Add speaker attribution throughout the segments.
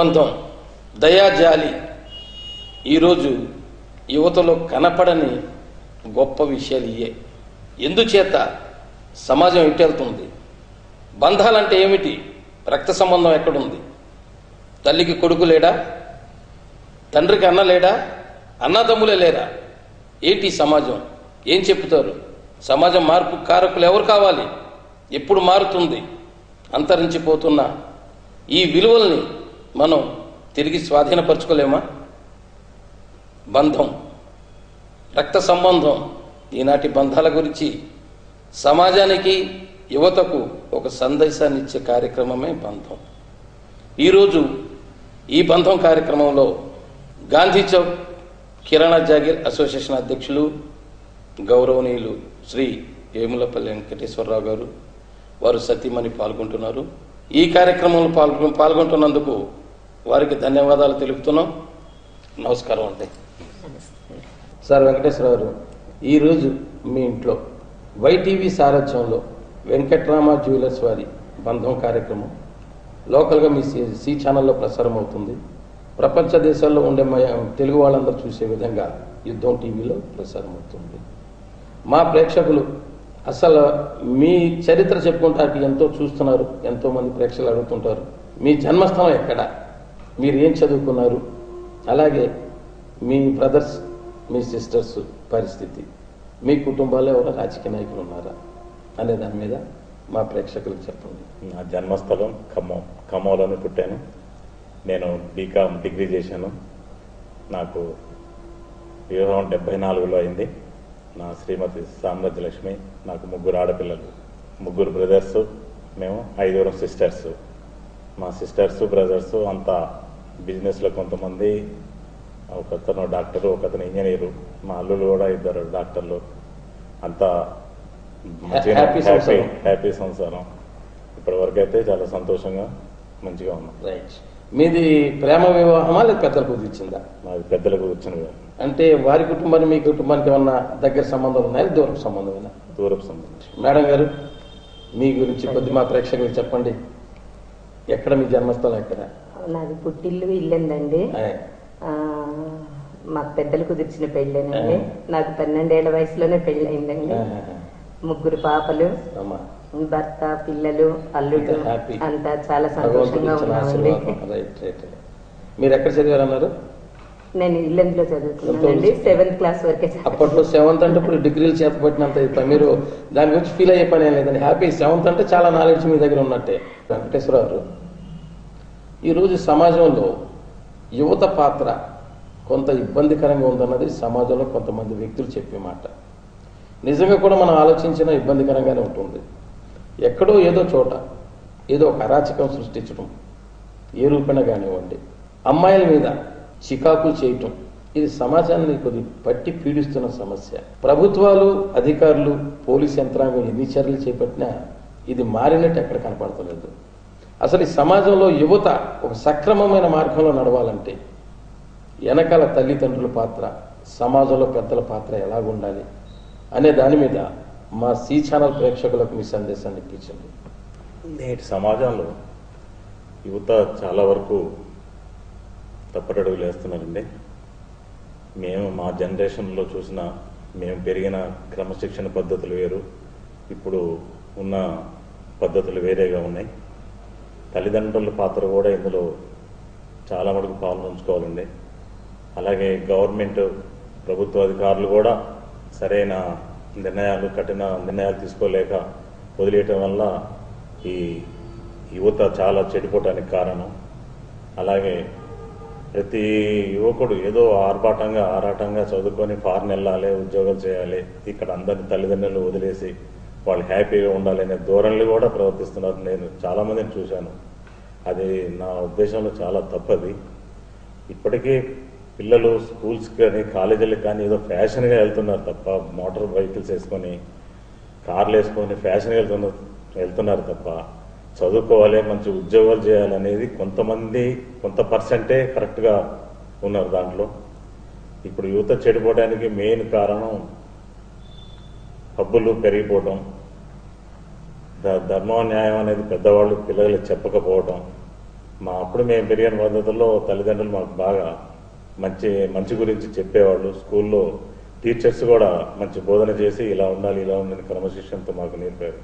Speaker 1: అనుబంధం, దయాజాలి ఈరోజు యువతలో కనపడని గొప్ప విషయాలు ఇయే. ఎందుచేత సమాజం ఎట్టెళ్తుంది? బంధాలంటే ఏమిటి? రక్త సంబంధం ఎక్కడుంది? తల్లికి కొడుకు లేడా? తండ్రికి అన్న లేడా? అన్నదమ్ములే లేరా? ఏంటి సమాజం? ఏం చెప్తారు? సమాజం మార్పు కారకులు ఎవరు కావాలి? ఎప్పుడు మారుతుంది? అంతరించిపోతున్న ఈ విలువల్ని మనం తిరిగి స్వాధీనపరచుకోలేమా? బంధం, రక్త సంబంధం, ఈనాటి బంధాల గురించి సమాజానికి, యువతకు ఒక సందేశాన్ని ఇచ్చే కార్యక్రమమే బంధం. ఈరోజు ఈ బంధం కార్యక్రమంలో గాంధీ చౌక్ కిరాణా జాగీర్ అసోసియేషన్ అధ్యక్షులు గౌరవనీయులు శ్రీ వేములపల్లి వెంకటేశ్వరరావు గారు, వారు సతీమణి పాల్గొంటున్నారు. ఈ కార్యక్రమంలో పాల్గొంటున్నందుకు వారికి ధన్యవాదాలు తెలుపుతున్నాం. నమస్కారం అండి. సార్ వెంకటేశ్వరరావు గారు, ఈరోజు మీ ఇంట్లో వైటీవీ సారథ్యంలో వెంకట్రామ జ్యువెలర్స్ వారి బంధం కార్యక్రమం లోకల్గా మీ సి ఛానల్లో ప్రసారం అవుతుంది. ప్రపంచ దేశాల్లో ఉండే తెలుగు వాళ్ళందరూ చూసే విధంగా యుద్ధం టీవీలో ప్రసారం అవుతుంది. మా ప్రేక్షకులు అసలు మీ చరిత్ర చెప్పుకుంటానికి ఎంతో చూస్తున్నారు. ఎంతోమంది ప్రేక్షకులు అడుగుతుంటారు, మీ జన్మస్థలం ఎక్కడ, మీరు ఏం చదువుకున్నారు, అలాగే మీ బ్రదర్స్, మీ సిస్టర్స్ పరిస్థితి, మీ కుటుంబాల్లో ఎవరైనా రాజకీయ నాయకులు ఉన్నారా అనే దాని మీద మా ప్రేక్షకులకు చెప్పండి.
Speaker 2: నా జన్మస్థలం ఖమ్మంలోనే పుట్టాను. నేను బీకామ్ డిగ్రీ చేశాను. నాకు వివాహం 74లో అయింది. నా శ్రీమతి సామ్రాజ్యలక్ష్మి, నాకు 3 ఆడపిల్లలు, 3 బ్రదర్స్, మేము 5 సిస్టర్స్. మా సిస్టర్స్ బ్రదర్స్ అంతా బిజినెస్లో, కొంతమంది ఒకతను డాక్టరు, ఒకతను ఇంజనీరు, మా అల్లులు కూడా 2 డాక్టర్లు. అంతా హ్యాపీ సంసారం. ఇప్పటి వరకు అయితే చాలా సంతోషంగా మంచిగా ఉన్నాం.
Speaker 1: రైట్. మీది ప్రేమ వివాహమా లేదా పెద్దలకు కుదిర్చిందా?
Speaker 2: మాది పెద్దలకు వచ్చిన వివాహం.
Speaker 1: అంటే వారి కుటుంబానికి మీ కుటుంబానికి ఏమన్నా దగ్గర సంబంధాలు ఉన్నాయా, దూరపు సంబంధమైనా?
Speaker 2: దూరపు సంబంధం.
Speaker 1: మేడం గారు, మీ గురించి కొద్ది మా ప్రేక్షకులకు చెప్పండి. ఎక్కడ మీ జన్మస్థలం ఎక్కడ?
Speaker 3: నాది పుట్టిల్లు ఇల్లందండి. మా పెద్దలు కుదిర్చిన పెళ్ళేనండి. నాకు 12 ఏళ్ల వయసులోనే పెళ్లి అయిందండి. 3 పాపలు, భర్త, పిల్లలు, అల్లుడు, అంతా చాలా సంతోషంగా ఉన్నామండి.
Speaker 1: మీరు ఎక్కడ చదివారన్నారు?
Speaker 3: నేను ఇల్లందులో చదువుకున్నానండి. 7th క్లాస్ వరకే.
Speaker 1: అప్పట్లో 7th అంటే ఇప్పుడు డిగ్రీలు చేతపట్టినంత మీరు దాని గురించి ఫీల్ అయ్యే పని ఏం లేదండి. హ్యాపీ. 7th అంటే చాలా నాలెడ్జ్ మీ దగ్గర ఉన్నట్టే. వెంకటేశ్వరరావు, ఈరోజు సమాజంలో యువత పాత్ర కొంత ఇబ్బందికరంగా ఉందన్నది సమాజంలో కొంతమంది వ్యక్తులు చెప్పే మాట. నిజంగా కూడా మనం ఆలోచించిన ఇబ్బందికరంగానే ఉంటుంది. ఎక్కడో ఏదో చోట ఏదో ఒక అరాచకం సృష్టించడం, ఏ రూపేణ కానివ్వండి, అమ్మాయిల మీద చికాకులు చేయటం, ఇది సమాజాన్ని కొద్ది పట్టి పీడిస్తున్న సమస్య. ప్రభుత్వాలు, అధికారులు, పోలీస్ యంత్రాంగం ఎన్ని చర్యలు చేపట్టినా ఇది మారినట్టు ఎక్కడ కనపడతలేదు. అసలు ఈ సమాజంలో యువత ఒక సక్రమమైన మార్గంలో నడవాలంటే వెనకాల తల్లిదండ్రుల పాత్ర, సమాజంలో పెద్దల పాత్ర ఎలాగుండాలి అనే దాని మీద మా సి ఛానల్ ప్రేక్షకులకు మీ సందేశాన్ని ఇప్పించండి.
Speaker 2: నేటి సమాజంలో యువత చాలా వరకు తప్పటడుగులు వేస్తున్నారండి. మేము మా జనరేషన్లో చూసిన, మేము పెరిగిన క్రమశిక్షణ పద్ధతులు వేరు, ఇప్పుడు ఉన్న పద్ధతులు వేరేగా ఉన్నాయి. తల్లిదండ్రుల పాత్ర కూడా ఇందులో చాలా మటుకు పాల్గొంచుకోవాలండి. అలాగే గవర్నమెంట్, ప్రభుత్వ అధికారులు కూడా సరైన నిర్ణయాలు, కఠిన నిర్ణయాలు తీసుకోలేక వదిలేయటం వల్ల ఈ యువత చాలా చెడిపోవటానికి కారణం. అలాగే ప్రతి యువకుడు ఏదో ఆరాటంగా చదువుకొని ఫారెన్ వెళ్ళాలి, ఉద్యోగాలు చేయాలి, ఇక్కడ అందరిని తల్లిదండ్రులు వదిలేసి వాళ్ళు హ్యాపీగా ఉండాలి అనే ధోరణులు కూడా ప్రవర్తిస్తున్నారు. నేను చాలామందిని చూశాను. అది నా ఉద్దేశంలో చాలా తప్పది. ఇప్పటికీ పిల్లలు స్కూల్స్కి కానీ కాలేజీలకు కానీ ఏదో ఫ్యాషన్గా వెళ్తున్నారు తప్ప, మోటార్ వెహికల్స్ వేసుకొని, కార్లు వేసుకొని ఫ్యాషన్గా వెళ్తున్నారు తప్ప, చదువుకోవాలి, మంచి ఉద్యోగాలు చేయాలనేది కొంత పర్సెంటే కరెక్ట్గా ఉన్నారు దాంట్లో. ఇప్పుడు యువత చెడిపోవడానికి మెయిన్ కారణం పబ్బులు పెరిగిపోవటం, ధర్మం న్యాయం అనేది పెద్దవాళ్ళు పిల్లలకు చెప్పకపోవటం, అప్పుడు మేము పెరిగిన పద్ధతుల్లో తల్లిదండ్రులు మాకు బాగా మంచి గురించి చెప్పేవాళ్ళు. స్కూల్లో టీచర్స్ కూడా మంచి బోధన చేసి ఇలా ఉండాలి ఇలా ఉందని క్రమశిక్షణతో మాకు నేర్పారు.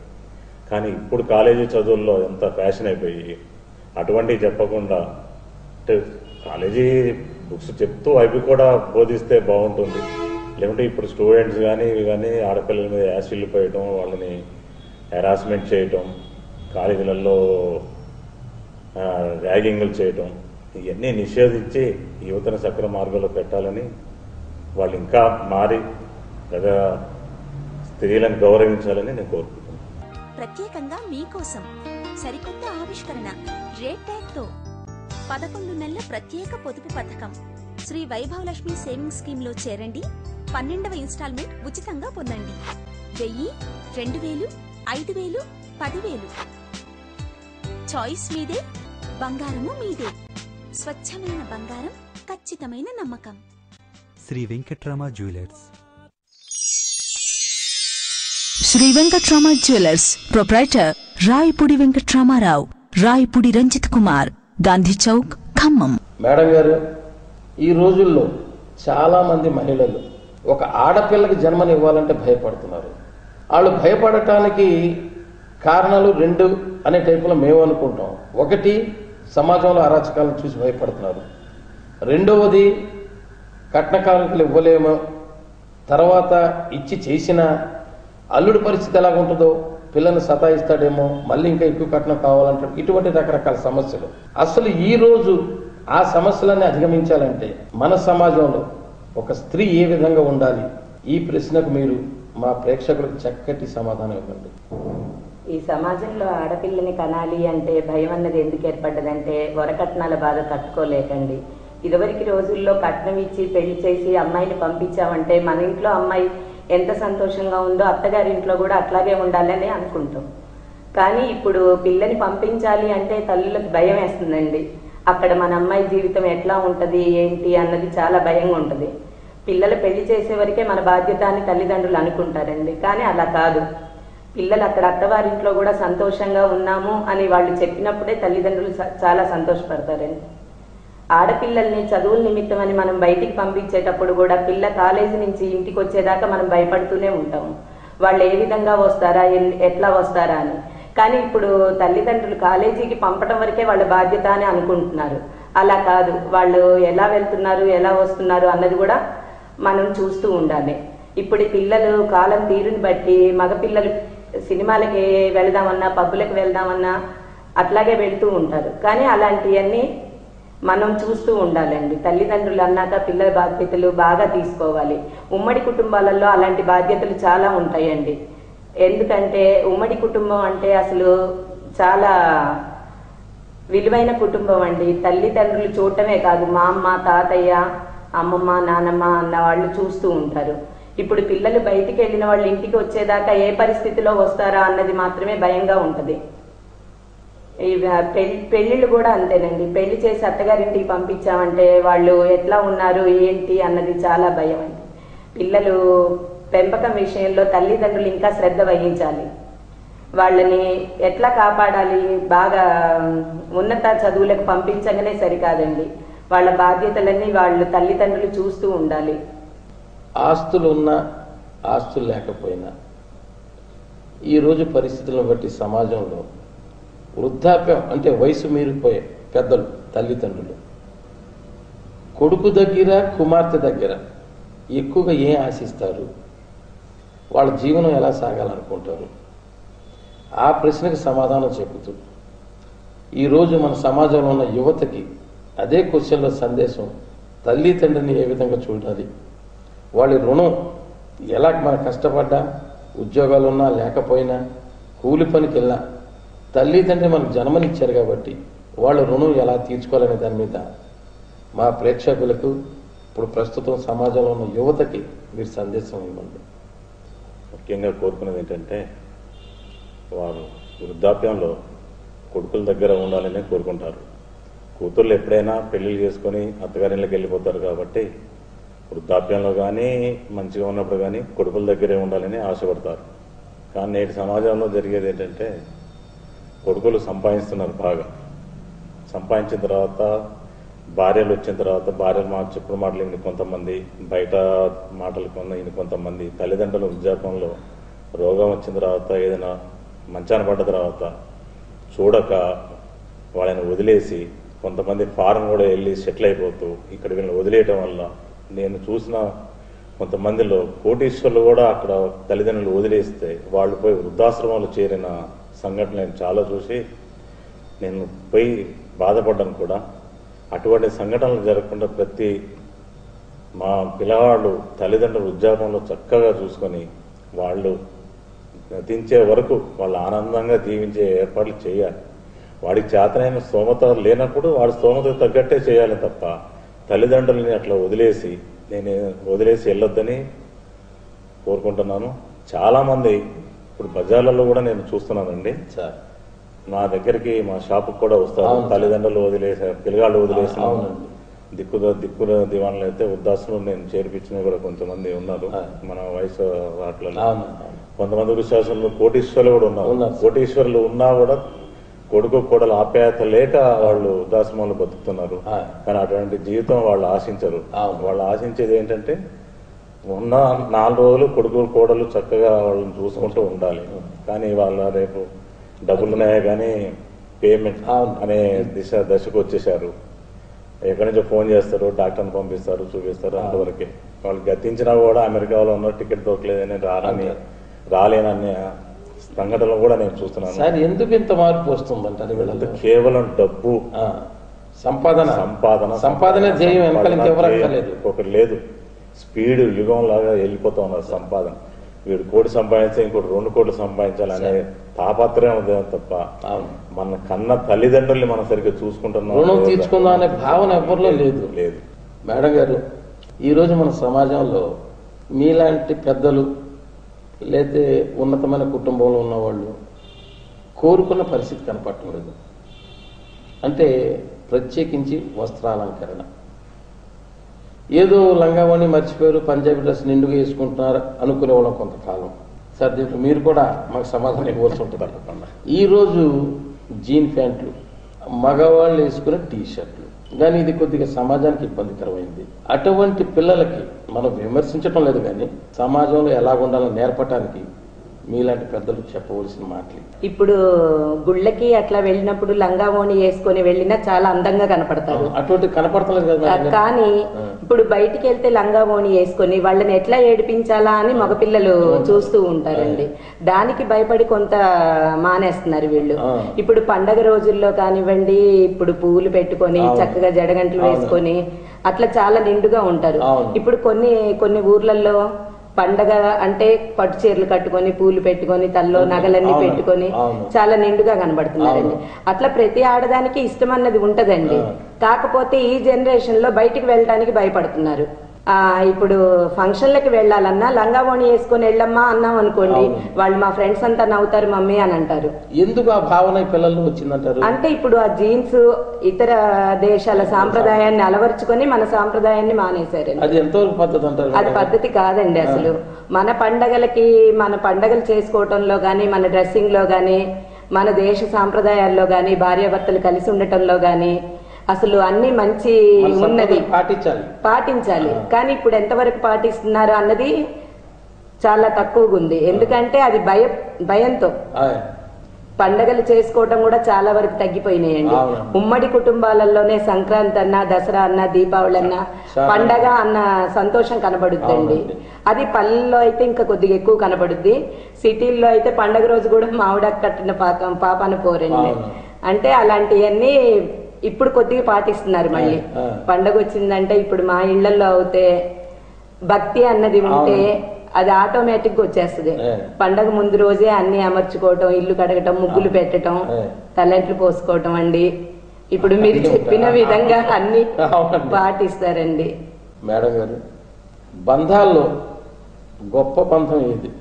Speaker 2: కానీ ఇప్పుడు కాలేజీ చదువుల్లో ఎంత ఫ్యాషన్ అయిపోయి అటువంటివి చెప్పకుండా, అంటే కాలేజీ బుక్స్ చెప్తూ అవి కూడా బోధిస్తే బాగుంటుంది. లేకుంటే ఇప్పుడు స్టూడెంట్స్ కానీ ఆడపిల్లల మీద యాసిడ్లు పోయటం, వాళ్ళని హెరాస్మెంట్ చేయటం, కాలేజీలలో ర్యాగింగ్లు చేయటం, ఇవన్నీ నిషేధించి యువతను సక్రమ మార్గంలో పెట్టాలని వాళ్ళు ఇంకా మారి స్త్రీలను గౌరవించాలని నేను కోరుకుంటున్నాను.
Speaker 4: ప్రత్యేకంగా మీకోసం సరికొత్త ఆవిష్కరణ రేట్ ట్యాగ్ తో 11 నెలల ప్రత్యేక పొదుపు పథకం శ్రీ వైభవలక్ష్మి సేవింగ్స్ స్కీమ్ లో చేరండి. 12వ ఇన్స్టాల్మెంట్ ఉచితంగా పొందండి. 1000, 2000, 5000, 10,000. చాయిస్ మీదే, బంగారము మీదే. స్వచ్ఛమైన బంగారం, ఖచ్చితమైన నమ్మకం.
Speaker 5: Shri Venkatrama jewellers.
Speaker 6: Shri Venkatrama jewellers proprietor Rayapudi Venkatramarao, Rayapudi Ranjith Kumar, Gandhi Chowk, Khammam.
Speaker 1: Madam గారు, ఈ రోజుల్లో చాలా మంది మహిళలు ఒక ఆడపిల్లకి జన్మనివ్వాలంటే భయపడుతున్నారు. వాళ్ళు భయపడటానికి కారణాలు 2 అనే టైపులో మేము అనుకుంటాం. ఒకటి, సమాజంలో అరాచకాలను చూసి భయపడుతున్నారు. రెండవది, కట్న కానుకలు ఇవ్వలేమో, తర్వాత ఇచ్చి చేసిన అల్లుడి పరిస్థితి ఎలాగుంటుందో, పిల్లల్ని సతాయిస్తాడేమో, మళ్ళీ ఇంకా ఎక్కువ కట్నం కావాలంటాడు. ఇటువంటి రకరకాల సమస్యలు. అసలు ఈ రోజు ఆ సమస్యలన్నీ అధిగమించాలంటే మన సమాజంలో ఒక స్త్రీ ఏ విధంగా ఉండాలి? ఈ ప్రశ్నకు మీరు మా ప్రేక్షకులకు చక్కటి సమాధానం ఇవ్వండి.
Speaker 3: ఈ సమాజంలో ఆడపిల్లని కనాలి అంటే భయం అన్నది ఎందుకు ఏర్పడ్డదంటే వరకట్నాల బాధ తట్టుకోలేకండి. ఇదివరకు రోజుల్లో కట్నం ఇచ్చి పెళ్లి చేసి అమ్మాయిని పంపించామంటే మన ఇంట్లో అమ్మాయి ఎంత సంతోషంగా ఉందో అత్తగారింట్లో కూడా అట్లాగే ఉండాలని అనుకుంటాం. కానీ ఇప్పుడు పిల్లని పంపించాలి అంటే తల్లులకు భయం వేస్తుందండి. అక్కడ మన అమ్మాయి జీవితం ఎట్లా ఉంటుంది ఏంటి అన్నది చాలా భయంగా ఉంటుంది. పిల్లలు పెళ్లి చేసే వరకే మన బాధ్యత అని తల్లిదండ్రులు అనుకుంటారండి. కానీ అలా కాదు. పిల్లలు అక్కడ అత్తవారింట్లో కూడా సంతోషంగా ఉన్నాము అని వాళ్ళు చెప్పినప్పుడే తల్లిదండ్రులు చాలా సంతోషపడతారండి. ఆడపిల్లల్ని చదువుల నిమిత్తం అని మనం బయటికి పంపించేటప్పుడు కూడా పిల్ల కాలేజీ నుంచి ఇంటికి వచ్చేదాకా మనం భయపడుతూనే ఉంటాము. వాళ్ళు ఏ విధంగా వస్తారా, ఎట్లా వస్తారా అని. కానీ ఇప్పుడు తల్లిదండ్రులు కాలేజీకి పంపడం వరకే వాళ్ళ బాధ్యత అని అనుకుంటున్నారు. అలా కాదు. వాళ్ళు ఎలా వెళ్తున్నారు, ఎలా వస్తున్నారు అన్నది కూడా మనం చూస్తూ ఉండాలి. ఇప్పుడు పిల్లలు కాలం తీరుని బట్టి మగపిల్లలు సినిమాలకి వెళదామన్నా, పబ్బులకు వెళ్దామన్నా అట్లాగే వెళ్తూ ఉంటారు. కానీ అలాంటివన్నీ మనం చూస్తూ ఉండాలండి. తల్లిదండ్రులు అన్నాక పిల్లల బాధ్యతలు బాగా తీసుకోవాలి. ఉమ్మడి కుటుంబాలలో అలాంటి బాధ్యతలు చాలా ఉంటాయండి. ఎందుకంటే ఉమ్మడి కుటుంబం అంటే అసలు చాలా విలువైన కుటుంబం అండి. తల్లిదండ్రులు చూడటమే కాదు, మా అమ్మ, తాతయ్య, అమ్మమ్మ, నానమ్మ అన్న వాళ్ళు చూస్తూ ఉంటారు. ఇప్పుడు పిల్లలు బయటికి వెళ్ళిన వాళ్ళు ఇంటికి వచ్చేదాకా ఏ పరిస్థితిలో వస్తారా అన్నది మాత్రమే భయంగా ఉంటుంది. పెళ్లిళ్ళు కూడా అంతేనండి. పెళ్లి చేసి అత్తగారింటికి పంపించామంటే వాళ్ళు ఎట్లా ఉన్నారు ఏంటి అన్నది చాలా భయం అండి. పిల్లలు పెంపకం విషయంలో తల్లిదండ్రులు ఇంకా శ్రద్ధ వహించాలి. వాళ్ళని ఎట్లా కాపాడాలి, బాగా ఉన్నత చదువులకు పంపించగానే సరికాదండి. వాళ్ళ బాధ్యతలన్నీ వాళ్ళు తల్లిదండ్రులు చూస్తూ ఉండాలి.
Speaker 1: ఆస్తులు ఉన్నా ఆస్తులు లేకపోయినా ఈరోజు పరిస్థితులను బట్టి సమాజంలో వృద్ధాప్యం అంటే వయసు మీరిపోయే పెద్దలు, తల్లిదండ్రులు కొడుకు దగ్గర, కుమార్తె దగ్గర ఎక్కువగా ఏం ఆశిస్తారు, వాళ్ళ జీవనం ఎలా సాగాలనుకుంటారు, ఆ ప్రశ్నకి సమాధానం చెబుతూ ఈరోజు మన సమాజంలో ఉన్న యువతకి అదే క్వశ్చన్లో సందేశం, తల్లి తండ్రిని ఏ విధంగా చూడాలి, వాళ్ళ రుణం ఎలా, మన కష్టపడ్డా, ఉద్యోగాలు ఉన్నా లేకపోయినా, కూలి పనికి వెళ్ళినా తల్లిదండ్రి మనకు జన్మనిచ్చారు కాబట్టి వాళ్ళ రుణం ఎలా తీర్చుకోవాలనే దాని మీద మా ప్రేక్షకులకు, ఇప్పుడు ప్రస్తుతం సమాజంలో ఉన్న యువతకి మీరు సందేశం ఇవ్వండి.
Speaker 2: ముఖ్యంగా కోరుకునేది ఏంటంటే వారు వృద్ధాప్యంలో కొడుకుల దగ్గర ఉండాలని కోరుకుంటారు. కూతుర్లు ఎప్పుడైనా పెళ్లిళ్ళు చేసుకొని అత్తగారిళ్ళకి వెళ్ళిపోతారు కాబట్టి వృద్ధాప్యంలో కానీ మంచిగా ఉన్నప్పుడు కానీ కొడుకుల దగ్గరే ఉండాలని ఆశపడతారు. కానీ నేటి సమాజంలో జరిగేది ఏంటంటే కొడుకులు సంపాదిస్తున్నారు, బాగా సంపాదించిన తర్వాత భార్యలు వచ్చిన తర్వాత భార్యలు చెప్పుడు మాటలు ఇన్ని కొంతమంది, బయట మాటలు ఇన్ని కొంతమంది, తల్లిదండ్రుల వృద్ధాప్యంలో రోగం వచ్చిన తర్వాత ఏదైనా మంచాన పడ్డ తర్వాత చూడక వాళ్ళని వదిలేసి కొంతమంది ఫారెన్ కూడా వెళ్ళి సెటిల్ అయిపోతూ ఇక్కడ వీళ్ళని వదిలేయటం వల్ల నేను చూసిన కొంతమందిలో కోటీశ్వర్లు కూడా అక్కడ తల్లిదండ్రులు వదిలేస్తే వాళ్ళు పోయి వృద్ధాశ్రమాలు చేరిన సంఘటన నేను చాలా చూసి నేను పోయి బాధపడ్డాను కూడా. అటువంటి సంఘటనలు జరగకుండా ప్రతి మా పిల్లవాళ్ళు తల్లిదండ్రులు వృద్ధాపంలో చక్కగా చూసుకొని వాళ్ళు గతించే వరకు వాళ్ళు ఆనందంగా జీవించే ఏర్పాట్లు చేయాలి. వాడికి చేతనైన స్తోమత లేనప్పుడు వాడి స్తోమతకు తగ్గట్టే చేయాలి తప్ప తల్లిదండ్రులని అట్లా వదిలేసి వెళ్ళొద్దని కోరుకుంటున్నాను. చాలామంది ఇప్పుడు బజార్లలో కూడా నేను చూస్తున్నానండి, నా దగ్గరికి మా షాపుకి కూడా వస్తారు. తల్లిదండ్రులు వదిలేసారు, పిల్లగాళ్ళు వదిలేసిన దిక్కు దివాన్లు అయితే వృద్ధాశ్రమం నేను చేర్పించినవి కూడా కొంతమంది ఉన్నారు మన వయసు వాటిలో. కొంతమంది విశ్వాసంలో కోటీశ్వరులు కూడా ఉన్నారు. కోటీశ్వరులు ఉన్నా కూడా కొడుకు కోడలు ఆప్యాయత లేక వాళ్ళు వృద్ధాశ్రమంలో బతుకుతున్నారు. కానీ అటువంటి జీవితం వాళ్ళు ఆశించరు. వాళ్ళు ఆశించేది ఏంటంటే ఉన్న 4 రోజులు కొడుకు కోడలు చక్కగా వాళ్ళని చూసుకుంటూ ఉండాలి. కానీ వాళ్ళ రేపు డబ్బులున్నాయే కానీ పేమెంట్ అనే దశకు వచ్చేసారు. ఎక్కడి నుంచో ఫోన్ చేస్తారు, డాక్టర్ని పంపిస్తారు, చూపిస్తారు, అంతవరకే. వాళ్ళు గతించినా కూడా అమెరికాలో ఉన్న టికెట్ దొరకలేదని రాలేననే సంఘటనలు కూడా నేను చూస్తున్నాను.
Speaker 1: సార్ ఎందుకు ఇంత మార్పు వస్తుందంటారు? వీళ్ళంతా
Speaker 2: కేవలం డబ్బు,
Speaker 1: సంపాదన ధ్యేయం వెనకాల ఇంకెవరు అక్కర్లేదు.
Speaker 2: ఒకటి లేదు, స్పీడ్ యుగం లాగా వెళ్ళిపోతా ఉన్నారు సంపాదన. వీడు 1 కోటి సంపాదించి ఇంకోటి 2 కోట్లు సంపాదించాలనే తాపత్రయం ఉంది తప్ప మన కన్న తల్లిదండ్రుల్ని మనం సరిగ్గా చూసుకుంటున్నాం,
Speaker 1: రుణం తీర్చుకుందాం అనే భావన ఎవరిలో లేదు. మేడం గారు, ఈరోజు మన సమాజంలో మీలాంటి పెద్దలు లేతే ఉన్నతమైన కుటుంబంలో ఉన్నవాళ్ళు కోరుకున్న పరిస్థితి కనపడటం లేదు. అంటే ప్రత్యేకించి వస్త్రాలంకరణ, ఏదో లంగావని మర్చిపోయారు, పంజాబీ డ్రెస్ నిండుగా వేసుకుంటున్నారు అనుకునేవాళ్ళం కొంతకాలం. సార్ దీంట్లో మీరు కూడా మాకు సమాధానం ఇవ్వాల్సి ఉంటుంది. ఈరోజు జీన్ ప్యాంట్లు, మగవాళ్ళు వేసుకునే టీషర్ట్లు, కానీ ఇది కొద్దిగా సమాజానికి ఇబ్బందికరమైంది. అటువంటి పిల్లలకి మనం విమర్శించడం లేదు, కానీ సమాజంలో ఎలాగుండాలని నేర్పడానికి మీలాంటి పెద్దలు చెప్పవలసిన మాటలు.
Speaker 3: ఇప్పుడు గుళ్ళకి అట్లా వెళ్ళినప్పుడు లంగా ఓణి వేసుకొని వెళ్ళినా చాలా అందంగా కనపడతారు.
Speaker 1: అటువంటి కనపడతలేదు కదా.
Speaker 3: కానీ ఇప్పుడు బయటికి వెళ్తే లంగా ఓణి వేసుకొని వాళ్ళని ఎట్లా ఏడిపించాలా అని మగపిల్లలు చూస్తూ ఉంటారండి. దానికి భయపడి కొంత మానేస్తున్నారు వీళ్ళు. ఇప్పుడు పండగ రోజుల్లో కానివ్వండి, ఇప్పుడు పువ్వులు పెట్టుకొని చక్కగా జడగంటలు వేసుకొని అట్లా చాలా నిండుగా ఉంటారు. ఇప్పుడు కొన్ని ఊర్లలో పండగ అంటే పట్టు చీరలు కట్టుకొని పూలు పెట్టుకొని తల్లో నగలన్నీ పెట్టుకొని చాలా నిండుగా కనబడుతున్నారండి. అట్లా ప్రతి ఆడదానికి ఇష్టం అన్నది ఉంటదండి. కాకపోతే ఈ జనరేషన్ లో బయటికి వెళ్ళడానికి భయపడుతున్నారు. ఇప్పుడు ఫంక్షన్లకి వెళ్ళాలన్నా లంగా ఓణి వేసుకొని వెళ్ళమ్మా అన్నాం అనుకోండి, వాళ్ళు మా ఫ్రెండ్స్ అంతా నవ్వుతారు మమ్మీ అని అంటారు.
Speaker 1: ఎందుకు ఆ భావన పిల్లలు వచ్చిందంటారు?
Speaker 3: అంటే ఇప్పుడు ఆ జీన్స్ ఇతర దేశాల సాంప్రదాయాన్ని అలవర్చుకొని మన సాంప్రదాయాన్ని మానేశారు.
Speaker 1: అది ఎంతవరకు పద్ధతి అంటారు?
Speaker 3: అది పద్ధతి కాదండి అసలు. మన పండగలు చేసుకోవటంలో గాని, మన డ్రెస్సింగ్ లో గాని, మన దేశ సాంప్రదాయాల్లో గాని, భార్యాభర్తలు కలిసి ఉండటంలో గాని అసలు అన్ని మంచి ఉన్నది పాటించాలి. కానీ ఇప్పుడు ఎంతవరకు పాటిస్తున్నారు అన్నది చాలా తక్కువగా ఉంది. ఎందుకంటే అది భయంతో పండగలు చేసుకోవటం కూడా చాలా వరకు తగ్గిపోయినాయండి. ఉమ్మడి కుటుంబాలలోనే సంక్రాంతి అన్నా, దసరా అన్నా, దీపావళి అన్నా పండగ అన్న సంతోషం కనబడుద్దండి. అది పల్లెల్లో అయితే ఇంకా కొద్దిగా ఎక్కువ కనబడుద్ది. సిటీల్లో అయితే పండగ రోజు కూడా మామిడాకు కట్టిన పాపాన పోరండి. అంటే అలాంటివన్నీ ఇప్పుడు కొద్దిగా పాటిస్తున్నారు. మళ్ళీ పండగ వచ్చిందంటే ఇప్పుడు మా ఇళ్లలో అయితే భక్తి అన్నది ఉంటే అది ఆటోమేటిక్ గా వచ్చేస్తుంది. పండగ ముందు రోజే అన్ని అమర్చుకోవటం, ఇల్లు కడగటం, ముగ్గులు పెట్టడం, తలంట్లు పోసుకోవటం అండి. ఇప్పుడు మీరు చెప్పిన విధంగా అన్ని పాటిస్తారండి.
Speaker 1: మేడం గారు, బంధాల్లో గొప్ప బంధం ఏది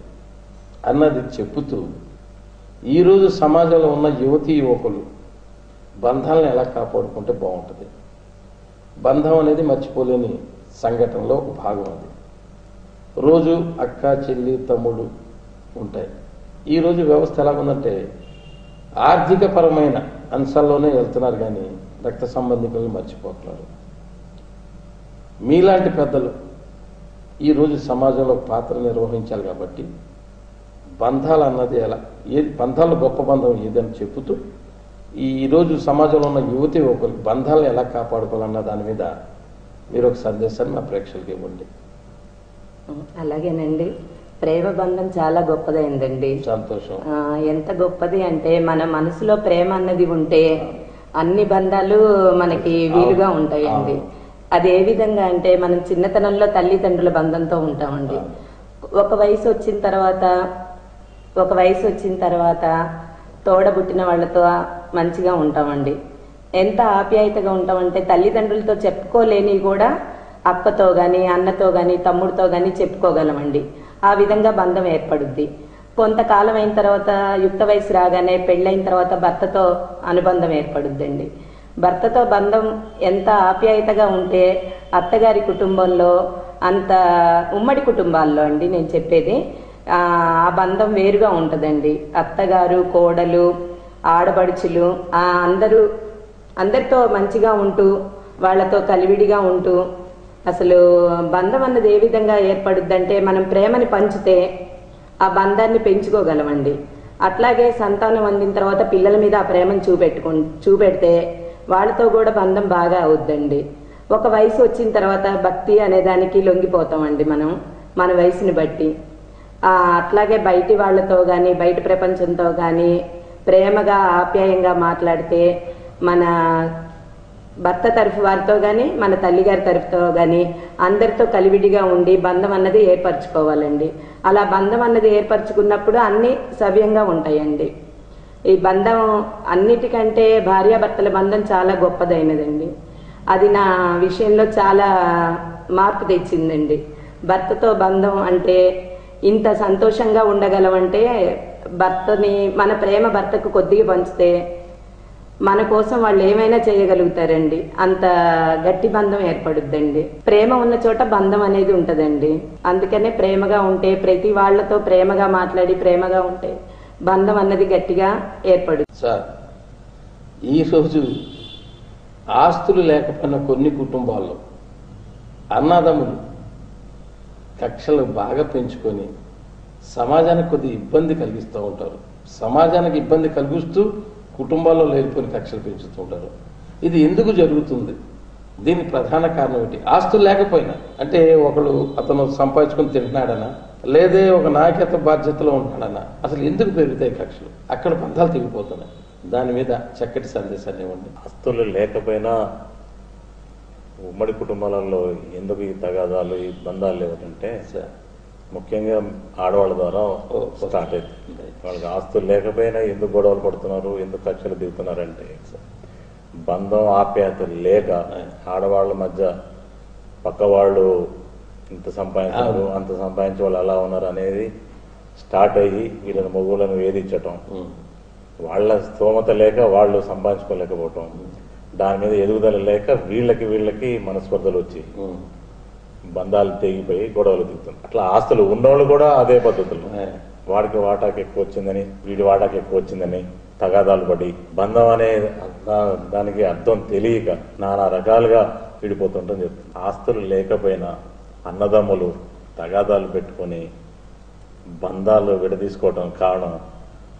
Speaker 1: అన్నది చెప్పుతూ ఈరోజు సమాజంలో ఉన్న యువతీ యువకులు బంధాలను ఎలా కాపాడుకుంటే బాగుంటుంది? బంధం అనేది మర్చిపోలేని సంఘటనలో ఒక భాగం. అది రోజు అక్క, చెల్లి, తమ్ముడు ఉంటాయి. ఈరోజు వ్యవస్థ ఎలా ఉందంటే ఆర్థిక పరమైన అంశాల్లోనే వెళ్తున్నారు, కానీ రక్త సంబంధికులను మర్చిపోతున్నారు. మీలాంటి పెద్దలు ఈరోజు సమాజంలో పాత్ర నిర్వహించాలి కాబట్టి బంధాలు అన్నది బంధాలు గొప్ప బంధం ఏదని చెబుతూ ఈరోజు సమాజంలో ఉన్న యువతి యువకులు బంధాలను ఎలా కాపాడుకోవాలన్న దాని మీద మీరు ఒక సందేశాన్ని మా ప్రేక్షకులకు ఇవ్వండి.
Speaker 3: అలాగేనండి. ప్రేమ బంధం చాలా గొప్పదైందండి.
Speaker 1: సంతోషం.
Speaker 3: ఎంత గొప్పది అంటే మన మనసులో ప్రేమ అన్నది ఉంటే అన్ని బంధాలు మనకి వీలుగా ఉంటాయండి. అది ఏ విధంగా అంటే మనం చిన్నతనంలో తల్లిదండ్రుల బంధంతో ఉంటామండి. ఒక వయసు వచ్చిన తర్వాత తోడబుట్టిన వాళ్ళతో మంచిగా ఉంటామండి. ఎంత ఆప్యాయతగా ఉంటామంటే తల్లిదండ్రులతో చెప్పుకోలేని కూడా అక్కతో గాని అన్నతో గాని తమ్ముడితో గాని చెప్పుకోగలమండి. ఆ విధంగా బంధం ఏర్పడుద్ది. కొంతకాలం అయిన తర్వాత యుక్త వయసు రాగానే పెళ్ళైన తర్వాత భర్తతో అనుబంధం ఏర్పడుద్దండి. భర్తతో బంధం ఎంత ఆప్యాయతగా ఉంటే అత్తగారి కుటుంబంలో అంత ఉమ్మడి కుటుంబాల్లో అండి నేను చెప్పేది ఆ బంధం వేరుగా ఉంటుందండి. అత్తగారు, కోడలు, ఆడపడుచులు అందరితో మంచిగా ఉంటూ వాళ్ళతో కలివిడిగా ఉంటూ అసలు బంధం అన్నది ఏ విధంగా ఏర్పడుద్దంటే మనం ప్రేమని పంచితే ఆ బంధాన్ని పెంచుకోగలమండి. అట్లాగే సంతానం అందిన తర్వాత పిల్లల మీద ఆ ప్రేమను చూపెడితే వాళ్ళతో కూడా బంధం బాగా అవుద్దండి. ఒక వయసు వచ్చిన తర్వాత భక్తి అనే దానికి లొంగిపోతామండి మనం మన వయసుని బట్టి. అట్లాగే బయటి వాళ్ళతో కానీ బయట ప్రపంచంతో కానీ ప్రేమగా ఆప్యాయంగా మాట్లాడితే మన భర్త తరఫు వారితో కానీ మన తల్లిగారి తరఫుతో కానీ అందరితో కలివిడిగా ఉండి బంధం అన్నది ఏర్పరచుకోవాలండి. అలా బంధం అన్నది ఏర్పరచుకున్నప్పుడు అన్నీ సవ్యంగా ఉంటాయండి. ఈ బంధం అన్నిటికంటే భార్యాభర్తల బంధం చాలా గొప్పదైనదండి. అది నా విషయంలో చాలా మార్పు తెచ్చిందండి. భర్తతో బంధం అంటే ఇంత సంతోషంగా ఉండగలమంటే మన ప్రేమ భర్తకు కొద్దిగా పంచితే మన కోసం వాళ్ళు ఏమైనా చేయగలుగుతారండి. అంత గట్టి బంధం ఏర్పడుద్దండి. ప్రేమ ఉన్న చోట బంధం అనేది ఉంటదండి. అందుకనే ప్రేమగా ఉంటే ప్రతి వాళ్లతో ప్రేమగా మాట్లాడి ప్రేమగా ఉంటే బంధం అన్నది గట్టిగా ఏర్పడుతుంది.
Speaker 1: సార్, ఈరోజు ఆస్తులు లేకపోయినా కొన్ని కుటుంబాల్లో అన్నదమ్ములు కక్షలు బాగా పెంచుకొని సమాజానికి కొద్దిగా ఇబ్బంది కలిగిస్తూ ఉంటారు. సమాజానికి ఇబ్బంది కలిగిస్తూ కుటుంబాల్లో లేనిపోయిన కక్షలు పెంచుతూ ఉంటారు. ఇది ఎందుకు జరుగుతుంది? దీని ప్రధాన కారణం ఏంటి? ఆస్తులు లేకపోయినా అంటే అతను సంపాదించుకుని తింటున్నాడనా, లేదే ఒక నాయకత్వ బాధ్యతలో ఉంటున్నాడనా, అసలు ఎందుకు పెరుగుతాయి కక్షలు? అక్కడ బంధాలు తెగిపోతున్నాయి. దాని మీద చక్కటి సందేశాన్ని ఇవ్వండి.
Speaker 2: ఆస్తులు లేకపోయినా ఉమ్మడి కుటుంబాలలో ఎందుకు ఈ తగాదాలు ఈ బంధాలు లేవంటే ముఖ్యంగా ఆడవాళ్ళ ద్వారా స్టార్ట్ అవుతుంది. వాళ్ళకి ఆస్తులు లేకపోయినా ఎందుకు గొడవలు పడుతున్నారు, ఎందుకు కక్షలు దిగుతున్నారంటే బంధం ఆప్యాయత లేక ఆడవాళ్ళ మధ్య పక్క వాళ్ళు ఇంత సంపాదించారు అంత సంపాదించే వాళ్ళు అలా ఉన్నారు అనేది స్టార్ట్ అయ్యి వీళ్ళని మొగుళ్ళను వేధించటం, వాళ్ళ స్తోమత లేక వాళ్ళు సంపాదించుకోలేకపోవటం, దాని మీద ఎదుగుదల లేక వీళ్ళకి మనస్పర్ధలు వచ్చి బంధాలు తెగిపోయి గొడవలు దిగుతుంది. అట్లా ఆస్తులు ఉన్నోళ్ళు కూడా అదే పద్ధతులు, వాడికి వాటాకి ఎక్కువ వచ్చిందని వీడి వాటాకి ఎక్కువ వచ్చిందని తగాదాలు పడి బంధం అనే దానికి అర్థం తెలియక నానా రకాలుగా విడిపోతుంటని చెప్తుంది. ఆస్తులు లేకపోయినా అన్నదమ్ములు తగాదాలు పెట్టుకుని బంధాలు విడదీసుకోవటం కారణం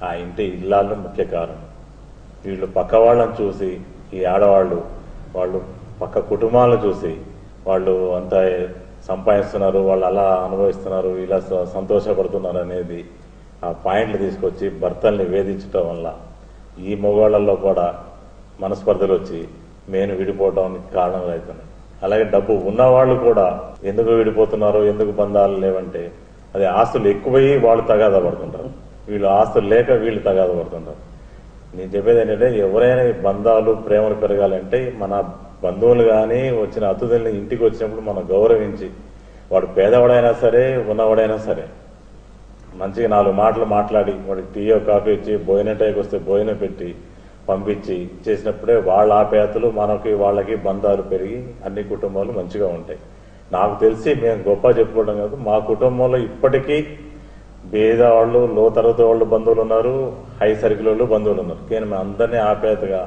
Speaker 2: ఆ ఇంటి ఇల్లాలు ముఖ్య కారణం. వీళ్ళు పక్క వాళ్ళని చూసి ఈ ఆడవాళ్ళు వాళ్ళు పక్క కుటుంబాలను చూసి వాళ్ళు అంత సంపాదిస్తున్నారు, వాళ్ళు అలా అనుభవిస్తున్నారు, ఇలా సంతోషపడుతున్నారు అనేది ఆ పాయింట్లు తీసుకొచ్చి భర్తల్ని వేధించడం వల్ల ఈ మొగాళ్లలో కూడా మనస్పర్ధలు వచ్చి నేను విడిపోవడానికి కారణాలు అవుతున్నాయి. అలాగే డబ్బు ఉన్నవాళ్ళు కూడా ఎందుకు విడిపోతున్నారు, ఎందుకు బంధాలు లేవంటే అది ఆస్తులు ఎక్కువయ్యి వాళ్ళు తగాదా పడుతుంటారు, వీళ్ళు ఆస్తులు లేక వీళ్ళు తగాదా పడుతుంటారు. నేను చెప్పేది ఏంటంటే ఎవరైనా బంధాలు ప్రేమలు పెరగాలంటే మన బంధువులు కానీ వచ్చిన అతిథుల్ని ఇంటికి వచ్చినప్పుడు మనం గౌరవించి వాడు పేదవాడైనా సరే ఉన్నవాడైనా సరే మంచిగా 4 మాటలు మాట్లాడి వాడికి టీయో కాఫీ ఇచ్చి భోజనం టైంకి వస్తే భోజనం పెట్టి పంపించి చేసినప్పుడే వాళ్ళ ఆప్యాయతలు మనకి వాళ్ళకి బంధాలు పెరిగి అన్ని కుటుంబాలు మంచిగా ఉంటాయి. నాకు తెలిసి మేము గొప్ప చెప్పుకోవడం కాదు, మా కుటుంబంలో ఇప్పటికీ పేద వాళ్ళు లో తరగతి వాళ్ళు బంధువులు ఉన్నారు, హై సర్కిల్ వాళ్ళు బంధువులు ఉన్నారు. కానీ మేము అందరినీ ఆప్యాయతగా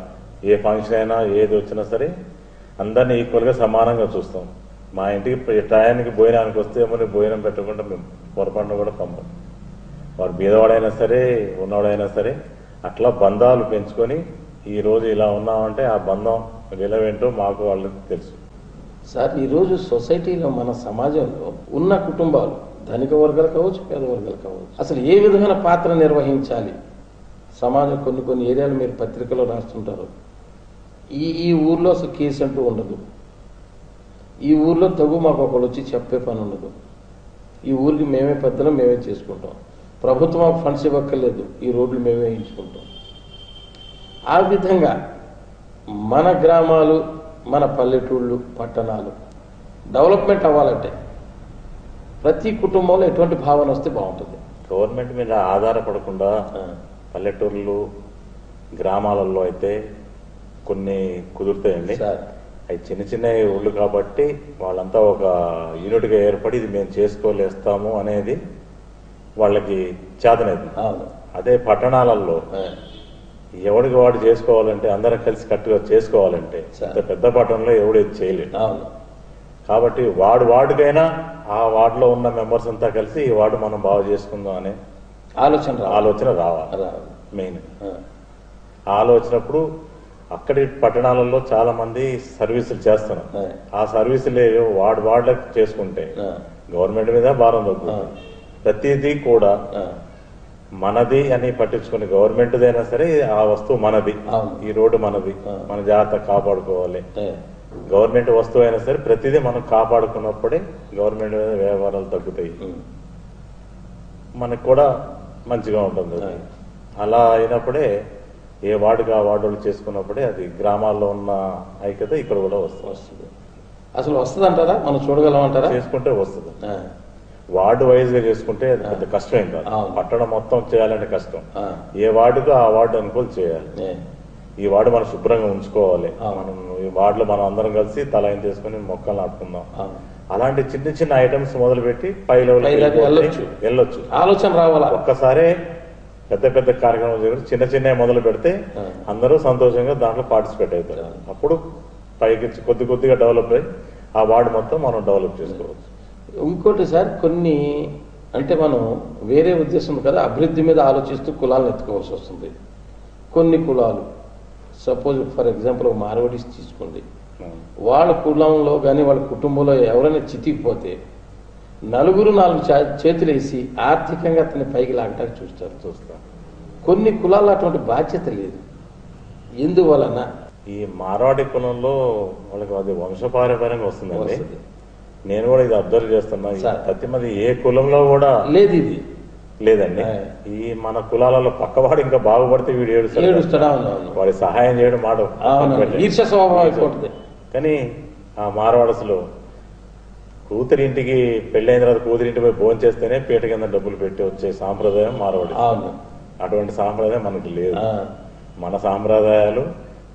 Speaker 2: ఏ ఫంక్షన్ అయినా ఏది వచ్చినా సరే అందరినీ ఈక్వల్గా సమానంగా చూస్తాం. మా ఇంటికి టయానికి భోజనానికి వస్తే ఏమని భోజనం పెట్టకుండా మేము పొరపాటున కూడా పంపం. వాడు బీదవాడైనా సరే ఉన్నవాడైనా సరే అట్లా బంధాలు పెంచుకొని ఈ రోజు ఇలా ఉన్నామంటే ఆ బంధం విలువేంటో మాకు వాళ్ళకి తెలుసు.
Speaker 1: సార్ ఈరోజు సొసైటీలో మన సమాజంలో ఉన్న కుటుంబాలు ధనిక వర్గాలు కావచ్చు, పేద వర్గాలు కావచ్చు, అసలు ఏ విధమైన పాత్ర నిర్వహించాలి సమాజం కొన్ని ఏరియాలు మీరు పత్రికలో రాస్తుంటారు. ఈ ఊర్లో అసలు కేసు అంటూ ఉండదు, ఈ ఊర్లో తగు మాకు ఒకళ్ళు వచ్చి చెప్పే పని ఉండదు, ఈ ఊరికి మేమే పెద్దలు మేమే చేసుకుంటాం, ప్రభుత్వం మాకు ఫండ్స్ ఇవ్వక్కర్లేదు, ఈ రోడ్లు మేమే వేయించుకుంటాం. ఆ విధంగా మన గ్రామాలు, మన పల్లెటూళ్ళు, పట్టణాలు డెవలప్మెంట్ అవ్వాలంటే ప్రతి కుటుంబంలో ఎటువంటి భావన వస్తే బాగుంటుంది.
Speaker 2: గవర్నమెంట్ మీద ఆధారపడకుండా పల్లెటూర్లు గ్రామాలలో అయితే కొన్ని కుదురుతాయండి. అవి చిన్న చిన్న ఊళ్ళు కాబట్టి వాళ్ళంతా ఒక యూనిట్గా ఏర్పడి ఇది మేము చేసుకోలేస్తాము అనేది వాళ్ళకి చేతనైంది. అదే పట్టణాలలో ఎవడికి వాడు చేసుకోవాలంటే అందరం కలిసి కట్టుగా చేసుకోవాలంటే పెద్ద పట్టణంలో ఎవడేది చేయలేదు. కాబట్టి వాడికైనా ఆ వార్డులో ఉన్న మెంబర్స్ అంతా కలిసి ఈ వార్డు మనం బాగు చేసుకుందాం అనే ఆలోచన రావాలి. మెయిన్ ఆలోచనప్పుడు అక్కడి పట్టణాలలో చాలా మంది సర్వీసులు చేస్తున్నారు. ఆ సర్వీసులు వార్డులకు చేసుకుంటే గవర్నమెంట్ మీద భారం తగ్గుతుంది. ప్రతిదీ కూడా మనది అని పట్టించుకుని గవర్నమెంట్దైనా సరే ఆ వస్తువు మనది, ఈ రోడ్డు మనది, మన జాగ్రత్త కాపాడుకోవాలి. గవర్నమెంట్ వస్తువు అయినా సరే ప్రతిదీ మనం కాపాడుకున్నప్పుడే గవర్నమెంట్ మీద వ్యవహారాలు తగ్గుతాయి, మనకు కూడా మంచిగా ఉంటుంది. అలా అయినప్పుడే ఏ వార్డుకి ఆ వార్డులు చేసుకున్నప్పుడే అది గ్రామాల్లో ఉన్న ఐక్యత ఇక్కడ కూడా వస్తుంది.
Speaker 1: అసలు వస్తుంది అంటారా? మనం చూడగలమంటారా?
Speaker 2: చేసుకుంటే వస్తుంది. వార్డు వైజ్ గా చేసుకుంటే అది పెద్ద కష్టం కాదు. పట్టణం మొత్తం చేయాలంటే కష్టం. ఏ వార్డుకు ఆ వార్డు అనుకూలు చేయాలి. ఈ వార్డు మనం శుభ్రంగా ఉంచుకోవాలి. మనం ఈ వార్డులో మనం అందరం కలిసి తల అయిన తీసుకుని మొక్కలు నాటుకుందాం. అలాంటి చిన్న చిన్న ఐటమ్స్ మొదలు పెట్టి పై లెవెల్ వెళ్ళొచ్చు. ఆలోచన రావాలి. ఒక్కసారే పెద్ద పెద్ద కార్యక్రమాలు చేసి చిన్న చిన్న మొదలు పెడితే అందరూ సంతోషంగా దాంట్లో పార్టిసిపేట్ అవుతారు. అప్పుడు పైకి కొద్దిగా డెవలప్ అయ్యి ఆ వార్డు మొత్తం మనం డెవలప్ చేసుకోవచ్చు.
Speaker 1: ఇంకోటి సార్, కొన్ని అంటే మనం వేరే ఉద్దేశం కదా అభివృద్ధి మీద ఆలోచిస్తూ కులాలను ఎత్తుకోవాల్సి వస్తుంది. కొన్ని కులాలు సపోజ్ ఫర్ ఎగ్జాంపుల్ మార్వాడీస్ తీసుకోండి, వాళ్ళ కులంలో కానీ వాళ్ళ కుటుంబంలో ఎవరైనా చితికిపోతే నలుగురు 4 చేతులు వేసి ఆర్థికంగా అతన్ని పైకి లాగటానికి చూస్తారు. కొన్ని కులాల్లో అటువంటి బాధ్యత లేదు. ఎందువలన?
Speaker 2: ఈ మార్వాడి కులంలో వాళ్ళకి అది వంశపారంపర్యంగా వస్తుందండి. నేను కూడా ఇది అబ్జర్వ్ చేస్తున్నా. ప్రతి మంది ఏ కులంలో కూడా లేదు, ఇది లేదండి. ఈ మన కులాలలో పక్కవాడు ఇంకా బాగుపడితే వీడు ఏడుస్తాడు, వాడి సహాయం చేయడం మాట. కానీ ఆ మార్వాడసులో కూతురింటికి పెళ్ళైన తర్వాత కూతురింటి పోయి భోజనం చేస్తేనే పీట కింద డబ్బులు పెట్టి వచ్చే సాంప్రదాయం మార్వాడి. అటువంటి సాంప్రదాయం మనకి లేదు. మన సాంప్రదాయాలు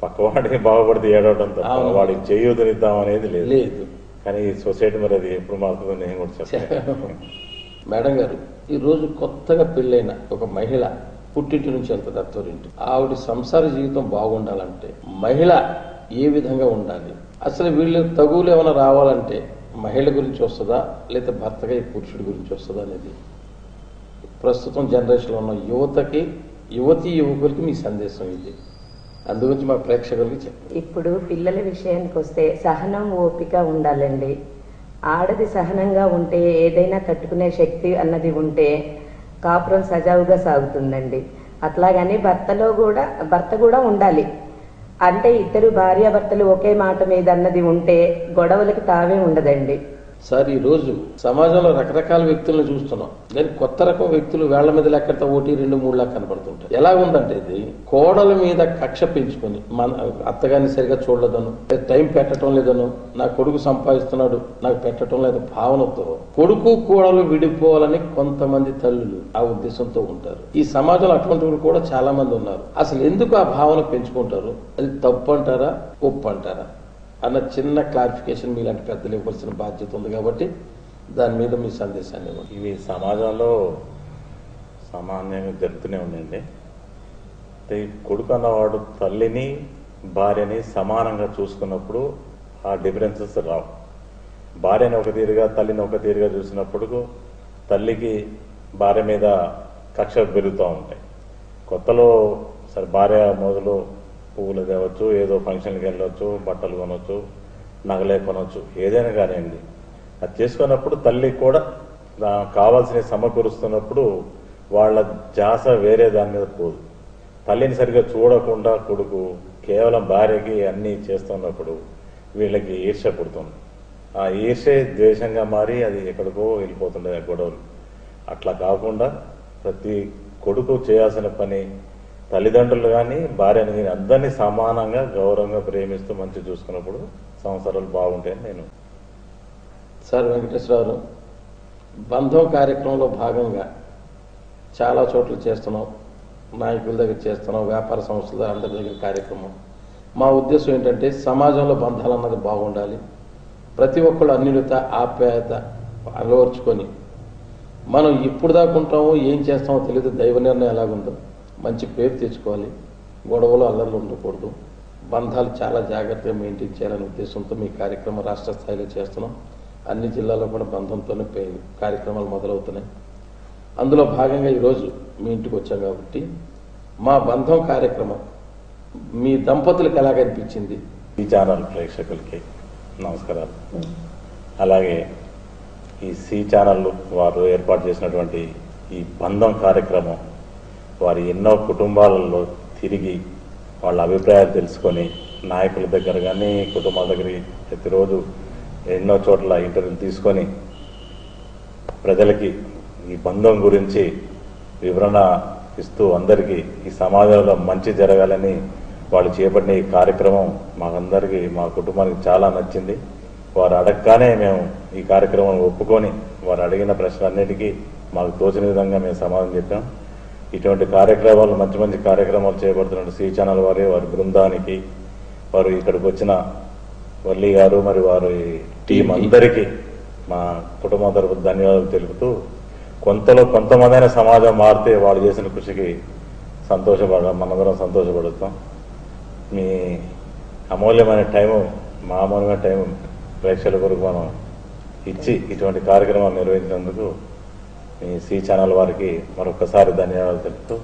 Speaker 2: పక్కవాడికి బాగుపడితే ఏడవడం తప్ప వాడికి చేయూతనిద్దాం అనేది లేదు. కానీ ఈ సొసైటీ మరి అది ఎప్పుడు మారుతుందో నేను కూడా చెప్తాను.
Speaker 1: మేడం గారు, ఈరోజు కొత్తగా పెళ్ళైన ఒక మహిళ పుట్టింటి నుంచి వెళ్తుంది అత్తోరింటి. ఆవిడ సంసార జీవితం బాగుండాలంటే మహిళ ఏ విధంగా ఉండాలి? అసలు వీళ్ళు తగులు ఏమైనా రావాలంటే మహిళ గురించి వస్తుందా లేదా భర్తగా ఈ పురుషుడి గురించి వస్తుందా అనేది ప్రస్తుతం జనరేషన్లో ఉన్న యువతీ యువకులకి మీ సందేశం ఇది. అందుగురించి మా ప్రేక్షకులకి చెప్పండి.
Speaker 3: ఇప్పుడు పిల్లల విషయానికి వస్తే సహనం, ఓపిక ఉండాలండి. ఆడది సహనంగా ఉంటే ఏదైనా తట్టుకునే శక్తి అన్నది ఉంటే కాపురం సజావుగా సాగుతుందండి. అట్లాగని భర్త కూడా ఉండాలి. అంటే ఇద్దరు భార్యాభర్తలు ఒకే మాట మీద అన్నది ఉంటే గొడవలకి తావే ఉండదండి.
Speaker 1: సార్, ఈరోజు సమాజంలో రకరకాల వ్యక్తులను చూస్తున్నాం. కానీ కొత్త రకం వ్యక్తులు వేళ్ల మీద లెక్కడితో 1, 2, 3 లాగా కనపడుతుంటాయి. ఎలా ఉందంటే ఇది కోడల మీద కక్ష పెంచుకొని మన అత్తగారిని సరిగా చూడలేదను, టైం పెట్టడం లేదను, నా కొడుకు సంపాదిస్తున్నాడు నాకు పెట్టడం లేదు భావనతో కొడుకు కోడలు విడిపోవాలని కొంతమంది తల్లులు ఆ ఉద్దేశంతో ఉంటారు. ఈ సమాజంలో అటువంటి వాళ్ళు కూడా చాలా మంది ఉన్నారు. అసలు ఎందుకు ఆ భావన పెంచుకుంటారు? అది తప్పు అంటారా, ఒప్పు అంటారా అన్న చిన్న క్లారిఫికేషన్ మీలాంటి పెద్దలు ఇవ్వాల్సిన బాధ్యత ఉంది. కాబట్టి దాని మీద మీ సందేశాన్ని ఇవ్వండి.
Speaker 2: ఇవి సమాజంలో సామాన్యంగా జరుగుతూనే ఉన్నాయండి. కొడుకు అన్నవాడు తల్లిని భార్యని సమానంగా చూసుకున్నప్పుడు ఆ డిఫరెన్సెస్ రావు. భార్యని ఒక తీరుగా తల్లిని ఒక తీరుగా చూసినప్పుడు తల్లికి భార్య మీద కక్ష పెరుగుతూ ఉంటాయి. కొత్తలో సరే భార్య మొదలు పువ్వులు తేవచ్చు, ఏదో ఫంక్షన్కి వెళ్ళొచ్చు, బట్టలు కొనవచ్చు, నగలే కొనవచ్చు, ఏదైనా కానివ్వండి. అది చేసుకున్నప్పుడు తల్లి కూడా కావాల్సిన సమకూరుస్తున్నప్పుడు వాళ్ళ ధ్యాస వేరే దాని మీద పోదు. తల్లిని సరిగ్గా చూడకుండా కొడుకు కేవలం భార్యకి అన్నీ చేస్తున్నప్పుడు వీళ్ళకి ఈర్ష్య పుడుతుంది. ఆ ఈర్ష్య ద్వేషంగా మారి అది ఎక్కడికో వెళ్ళిపోతుండే గొడవలు. అట్లా కాకుండా ప్రతి కొడుకు చేయాల్సిన పని తల్లిదండ్రులు కానీ భార్యని కానీ అందరినీ సమానంగా గౌరవంగా ప్రేమిస్తూ మంచి చూసుకున్నప్పుడు సంవత్సరాలు బాగుంటాయని నేను.
Speaker 1: సార్ వెంకటేశ్వరరావు, బంధం కార్యక్రమంలో భాగంగా చాలా చోట్ల చేస్తున్నాం, నాయకుల దగ్గర చేస్తున్నాం, వ్యాపార సంస్థల అందరి దగ్గర కార్యక్రమం. మా ఉద్దేశం ఏంటంటే సమాజంలో బంధాలు అన్నది బాగుండాలి. ప్రతి ఒక్కళ్ళు అన్యోన్యత ఆప్యాయత అలవర్చుకొని మనం ఇప్పుడు దాకా ఉంటామో ఏం చేస్తామో తెలియదు, దైవ నిర్ణయం ఎలాగుందో మంచి పేరు తెచ్చుకోవాలి, గొడవలు అల్లర్లు ఉండకూడదు, బంధాలు చాలా జాగ్రత్తగా మెయింటైన్ చేయాలనే ఉద్దేశంతో మీ కార్యక్రమం రాష్ట్ర స్థాయిలో చేస్తున్నాం. అన్ని జిల్లాల్లో కూడా బంధంతోనే కార్యక్రమాలు మొదలవుతున్నాయి. అందులో భాగంగా ఈరోజు మీ ఇంటికి వచ్చాం కాబట్టి మా బంధం కార్యక్రమం మీ దంపతులకు ఎలాగనిపించింది?
Speaker 2: ఈ ఛానల్ ప్రేక్షకులకి నమస్కారాలు. అలాగే ఈ సి ఛానల్ వారు ఏర్పాటు చేసినటువంటి ఈ బంధం కార్యక్రమం వారి ఎన్నో కుటుంబాలలో తిరిగి వాళ్ళ అభిప్రాయాలు తెలుసుకొని నాయకుల దగ్గర కానీ కుటుంబాల దగ్గరికి ప్రతిరోజు ఎన్నో చోట్ల ఇంటర్వ్యూలు తీసుకొని ప్రజలకి ఈ బంధం గురించి వివరణ ఇస్తూ అందరికీ ఈ సమాజంలో మంచి జరగాలని వాళ్ళు చేపట్టిన ఈ కార్యక్రమం మాకందరికీ మా కుటుంబానికి చాలా నచ్చింది. వారు అడగగానే మేము ఈ కార్యక్రమం ఒప్పుకొని వారు అడిగిన ప్రశ్నలన్నిటికీ మాకు తోచిన విధంగా మేము సమాధానం చెప్పాం. ఇటువంటి కార్యక్రమాలు మంచి మంచి కార్యక్రమాలు చేపడుతున్న సి ఛానల్ వారి బృందానికి వారు ఇక్కడికి వచ్చిన వల్లి గారు మరి వారి టీం అందరికీ మా కుటుంబం తరపున ధన్యవాదాలు తెలుపుతూ కొంతమందైనా సమాజం మారితే వాళ్ళు చేసిన కృషికి మనందరం సంతోషపడుతాం. మీ అమూల్యమైన టైము మా అమూల్యమైన టైం ప్రేక్షకుల కొరకు మనం ఇచ్చి ఇటువంటి కార్యక్రమాలు నిర్వహించినందుకు మీ సి ఛానల్ వారికి మరొకసారి ధన్యవాదాలు తెలుపుతూ